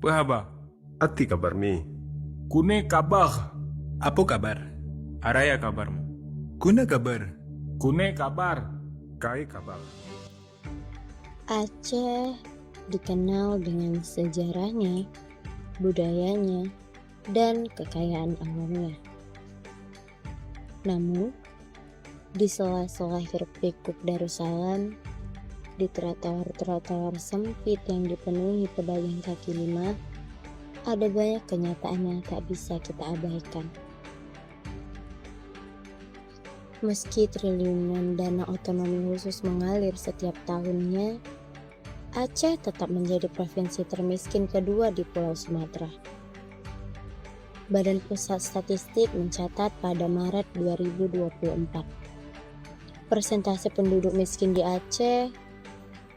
Pahaba, Ati kabar mi? kune kabar. Apa kabar? Araya kabarmu. Kuna kabar? Kune kabar. Kai kabar? Aceh dikenal dengan sejarahnya, budayanya, dan kekayaan alamnya. Namun, di sela-sela hiruk-pikuk Darussalam, di trotoar-trotoar sempit yang dipenuhi pedagang kaki lima, ada banyak kenyataan yang tak bisa kita abaikan. Meski triliunan dana otonomi khusus mengalir setiap tahunnya, Aceh tetap menjadi provinsi termiskin kedua di Pulau Sumatera. Badan Pusat Statistik mencatat pada Maret 2024, persentase penduduk miskin di Aceh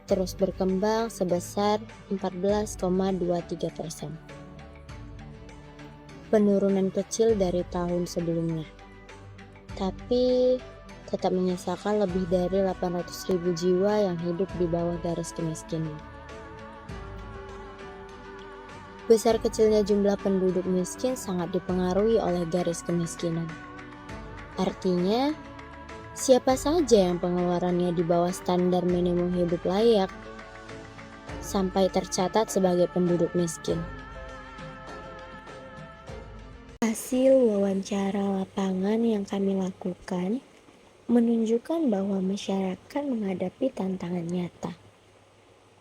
terus berkembang sebesar 14,23%. Penurunan kecil dari tahun sebelumnya, tapi tetap menyisakan lebih dari 800.000 jiwa yang hidup di bawah garis kemiskinan. Besar kecilnya jumlah penduduk miskin sangat dipengaruhi oleh garis kemiskinan. Artinya, siapa saja yang pengeluarannya di bawah standar minimum hidup layak sampai tercatat sebagai penduduk miskin. Hasil wawancara lapangan yang kami lakukan menunjukkan bahwa masyarakat menghadapi tantangan nyata.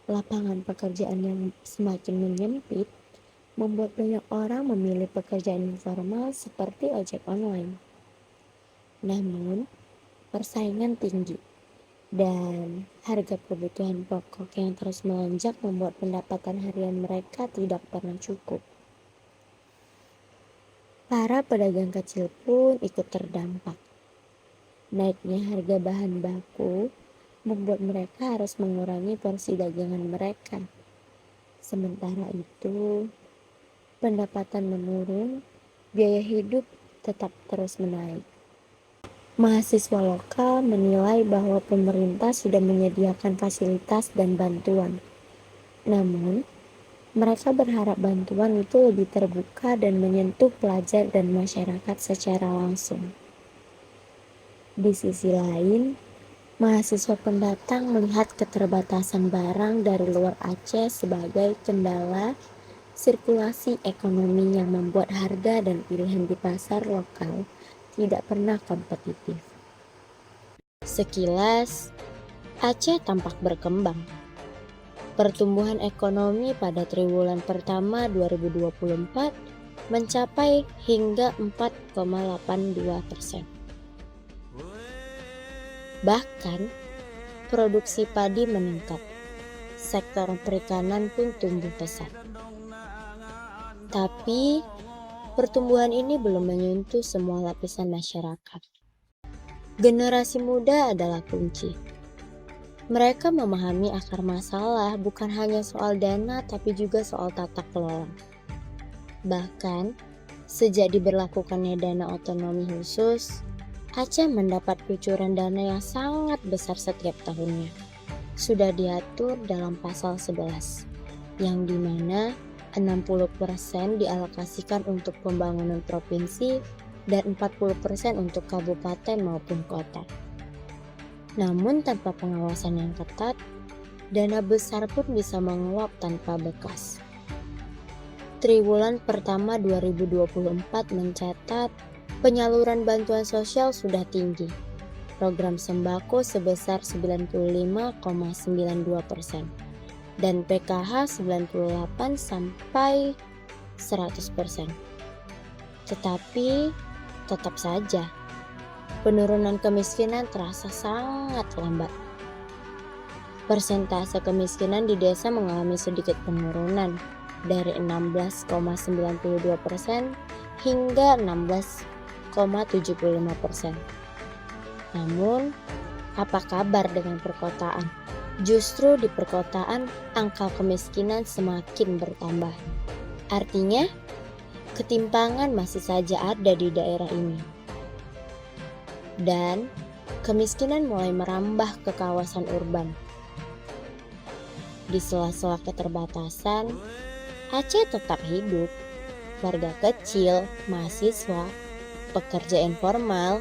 Lapangan pekerjaan yang semakin menyempit membuat banyak orang memilih pekerjaan informal seperti ojek online. Namun, persaingan tinggi dan harga kebutuhan pokok yang terus melonjak membuat pendapatan harian mereka tidak pernah cukup. Para pedagang kecil pun ikut terdampak. Naiknya harga bahan baku membuat mereka harus mengurangi porsi dagangan mereka. Sementara itu, pendapatan menurun, biaya hidup tetap terus menaik. Mahasiswa lokal menilai bahwa pemerintah sudah menyediakan fasilitas dan bantuan. Namun, mereka berharap bantuan itu lebih terbuka dan menyentuh pelajar dan masyarakat secara langsung. Di sisi lain, mahasiswa pendatang melihat keterbatasan barang dari luar Aceh sebagai kendala sirkulasi ekonomi yang membuat harga dan pilihan di pasar lokal tidak pernah kompetitif. Sekilas, Aceh tampak berkembang. Pertumbuhan ekonomi pada triwulan pertama 2024 mencapai hingga 4,82%. Bahkan, produksi padi meningkat. Sektor perikanan pun tumbuh pesat. Tapi, pertumbuhan ini belum menyentuh semua lapisan masyarakat. Generasi muda adalah kunci. Mereka memahami akar masalah bukan hanya soal dana tapi juga soal tata kelola. Bahkan, sejak diberlakukannya dana otonomi khusus, Aceh mendapat kucuran dana yang sangat besar setiap tahunnya. Sudah diatur dalam pasal 11, yang dimana 60% dialokasikan untuk pembangunan provinsi dan 40% untuk kabupaten maupun kota. Namun tanpa pengawasan yang ketat, dana besar pun bisa menguap tanpa bekas. Triwulan pertama 2024 mencatat penyaluran bantuan sosial sudah tinggi. Program sembako sebesar 95,92% dan PKH 98 sampai 100%. Tetapi tetap saja penurunan kemiskinan terasa sangat lambat. Persentase kemiskinan di desa mengalami sedikit penurunan dari 16,92% hingga 16,75%. Namun, apa kabar dengan perkotaan? Justru di perkotaan, angka kemiskinan semakin bertambah. Artinya, ketimpangan masih saja ada di daerah ini. Dan kemiskinan mulai merambah ke kawasan urban. Di sela-sela keterbatasan, Aceh tetap hidup. Warga kecil, mahasiswa, pekerja informal,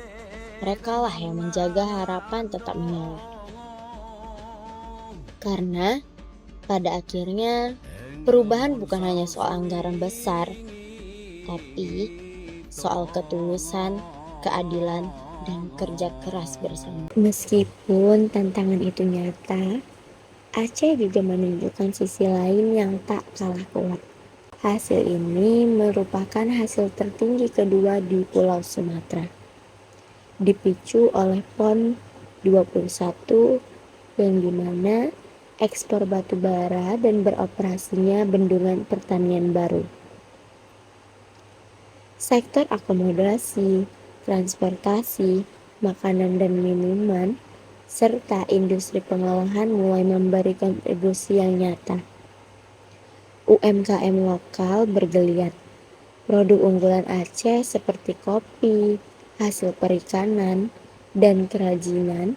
merekalah yang menjaga harapan tetap menyala. Karena pada akhirnya perubahan bukan hanya soal anggaran besar, tapi soal ketulusan, keadilan, dan kerja keras bersama. Meskipun tantangan itu nyata, Aceh juga menunjukkan sisi lain yang tak kalah kuat. Hasil ini merupakan hasil tertinggi kedua di Pulau Sumatera, dipicu oleh PON 21 yang dimana ekspor batu bara dan beroperasinya bendungan pertanian baru. Sektor akomodasi, transportasi, makanan dan minuman, serta industri pengolahan mulai memberi kontribusi yang nyata. UMKM lokal bergeliat. Produk unggulan Aceh seperti kopi, hasil perikanan, dan kerajinan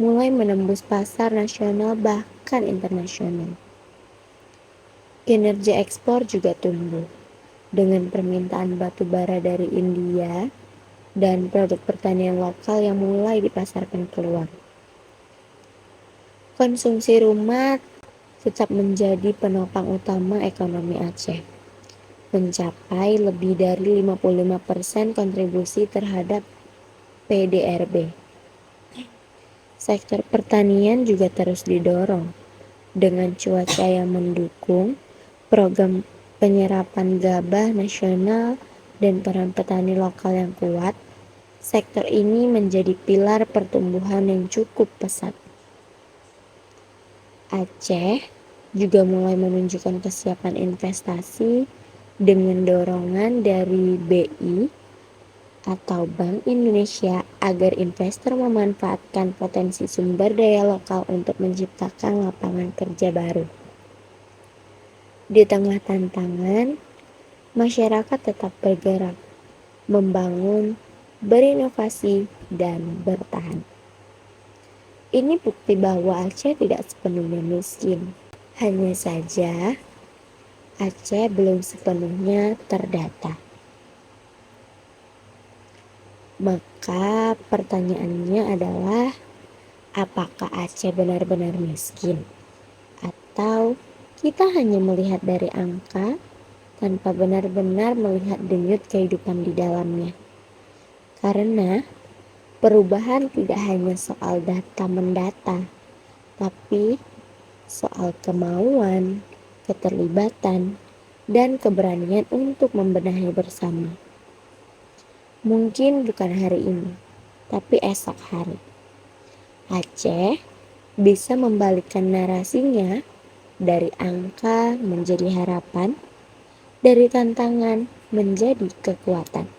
mulai menembus pasar nasional bahkan internasional. Kinerja ekspor juga tumbuh dengan permintaan batu bara dari India dan produk pertanian lokal yang mulai dipasarkan keluar. Konsumsi rumah tetap menjadi penopang utama ekonomi Aceh, mencapai lebih dari 55% kontribusi terhadap PDRB. Sektor pertanian juga terus didorong dengan cuaca yang mendukung, program penyerapan gabah nasional, dan peran petani lokal yang kuat. Sektor ini menjadi pilar pertumbuhan yang cukup pesat. Aceh juga mulai menunjukkan kesiapan investasi dengan dorongan dari BI atau Bank Indonesia agar investor memanfaatkan potensi sumber daya lokal untuk menciptakan lapangan kerja baru. Di tengah tantangan, masyarakat tetap bergerak, membangun, berinovasi, dan bertahan. Ini bukti bahwa Aceh tidak sepenuhnya miskin. Hanya saja, Aceh belum sepenuhnya terdata. Maka pertanyaannya adalah, apakah Aceh benar-benar miskin? Atau kita hanya melihat dari angka tanpa benar-benar melihat denyut kehidupan di dalamnya? Karena perubahan tidak hanya soal data mendata, tapi soal kemauan, keterlibatan, dan keberanian untuk membenahi bersama. Mungkin bukan hari ini, tapi esok hari. Aceh bisa membalikkan narasinya dari angka menjadi harapan, dari tantangan menjadi kekuatan.